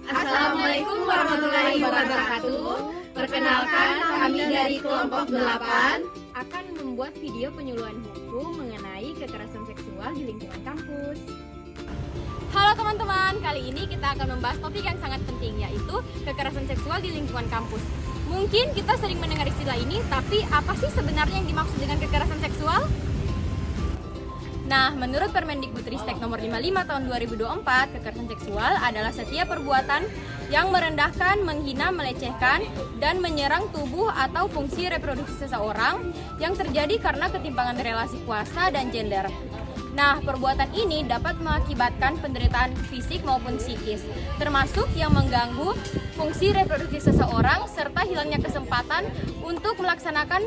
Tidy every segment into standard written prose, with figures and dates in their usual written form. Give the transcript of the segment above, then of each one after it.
Assalamualaikum warahmatullahi wabarakatuh. Perkenalkan, kami dari kelompok 8 akan membuat video penyuluhan hukum mengenai kekerasan seksual di lingkungan kampus. Halo teman-teman, kali ini kita akan membahas topik yang sangat penting, yaitu kekerasan seksual di lingkungan kampus. Mungkin kita sering mendengar istilah ini, tapi apa sih sebenarnya yang dimaksud dengan kekerasan seksual? Nah, menurut Permendikbudristek nomor 55 tahun 2024, kekerasan seksual adalah setiap perbuatan yang merendahkan, menghina, melecehkan, dan menyerang tubuh atau fungsi reproduksi seseorang yang terjadi karena ketimpangan relasi kuasa dan gender. Nah, perbuatan ini dapat mengakibatkan penderitaan fisik maupun psikis, termasuk yang mengganggu fungsi reproduksi seseorang serta hilangnya kesempatan untuk melaksanakan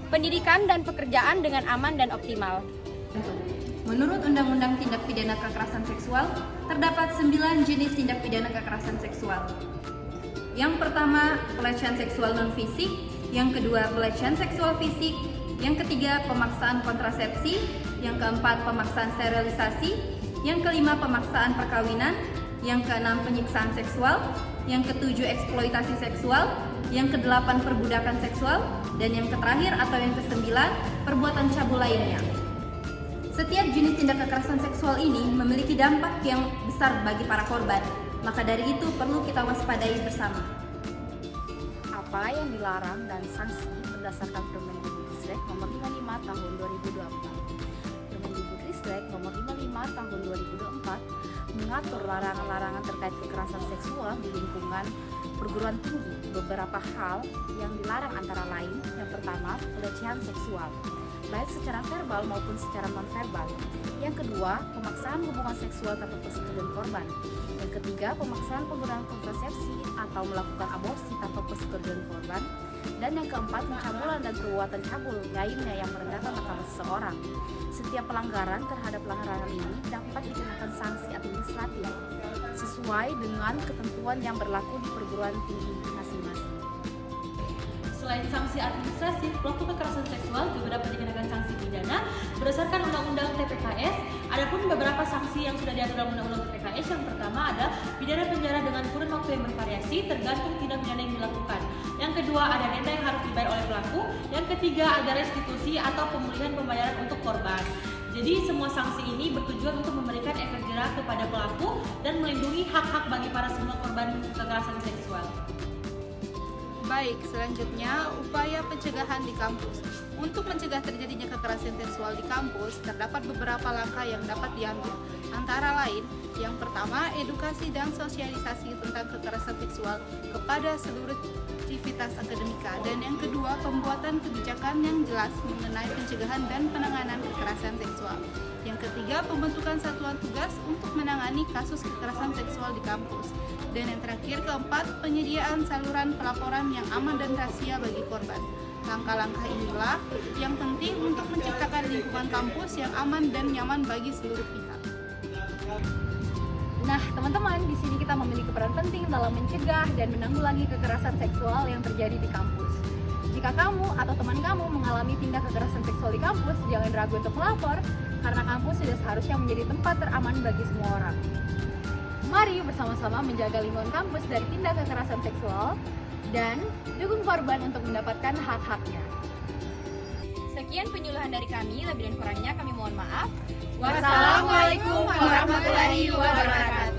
pendidikan dan pekerjaan dengan aman dan optimal. Menurut Undang-Undang Tindak Pidana Kekerasan Seksual, terdapat 9 jenis tindak pidana kekerasan seksual. Yang pertama, pelecehan seksual non-fisik. Yang kedua, pelecehan seksual fisik. Yang ketiga, pemaksaan kontrasepsi. Yang keempat, pemaksaan sterilisasi. Yang kelima, pemaksaan perkawinan. Yang keenam, penyiksaan seksual. Yang ketujuh, eksploitasi seksual. Yang kedelapan, perbudakan seksual. Dan yang terakhir atau yang kesembilan, perbuatan cabul lainnya. Setiap jenis tindak kekerasan seksual ini memiliki dampak yang besar bagi para korban, maka dari itu perlu kita waspadai bersama. Apa yang dilarang dan sanksi berdasarkan Permendikbudristek nomor 55 tahun 2024. Permendikbudristek nomor 55 tahun 2024 mengatur larangan-larangan terkait kekerasan seksual di lingkungan perguruan tinggi. Beberapa hal yang dilarang antara lain, yang pertama, pelecehan seksual, baik secara verbal maupun secara non-verbal. Yang kedua, pemaksaan hubungan seksual tanpa persetujuan korban. Yang ketiga, pemaksaan penggunaan kontrasepsi atau melakukan aborsi tanpa persetujuan korban. Dan yang keempat, pencabulan dan perbuatan cabul lainnya yang merendahkan martabat seseorang. Setiap pelanggaran terhadap larangan ini dapat dikenakan sanksi administratif sesuai dengan ketentuan yang berlaku di perguruan tinggi masing-masing. Selain sanksi administratif, pelaku kekerasan seksual juga dapat dikenakan sanksi pidana berdasarkan Undang-Undang TPKS. Adapun beberapa sanksi yang sudah diatur dalam Undang-Undang TPKS, yang pertama ada pidana penjara dengan kurun waktu yang bervariasi tergantung tindak pidana yang dilakukan. Yang kedua ada denda yang harus dibayar oleh pelaku. Yang ketiga ada restitusi atau pemulihan pembayaran untuk korban. Jadi semua sanksi ini bertujuan untuk memberikan efek jerah kepada pelaku dan melindungi hak-hak bagi para semua korban kekerasan seksual. Baik, selanjutnya upaya pencegahan di kampus. Untuk mencegah terjadinya kekerasan seksual di kampus, terdapat beberapa langkah yang dapat diambil. Antara lain, yang pertama, edukasi dan sosialisasi tentang kekerasan seksual kepada seluruh aktivitas akademika. Dan yang kedua, pembuatan kebijakan yang jelas mengenai pencegahan dan penanganan kekerasan seksual. Yang ketiga, pembentukan satuan tugas untuk menangani kasus kekerasan seksual di kampus. Dan yang terakhir, keempat, penyediaan saluran pelaporan yang aman dan rahasia bagi korban. Langkah-langkah inilah yang penting untuk menciptakan lingkungan kampus yang aman dan nyaman bagi seluruh pihak. Nah, teman-teman, di sini kita memiliki peran penting dalam mencegah dan menanggulangi kekerasan seksual yang terjadi di kampus. Jika kamu atau teman kamu mengalami tindak kekerasan seksual di kampus, jangan ragu untuk melapor, karena kampus sudah seharusnya menjadi tempat teraman bagi semua orang. Mari bersama-sama menjaga lingkungan kampus dari tindak kekerasan seksual dan dukung korban untuk mendapatkan hak-haknya. Sekian penyuluhan dari kami, lebih dan kurangnya kami mohon maaf. Wassalamualaikum warahmatullahi wabarakatuh.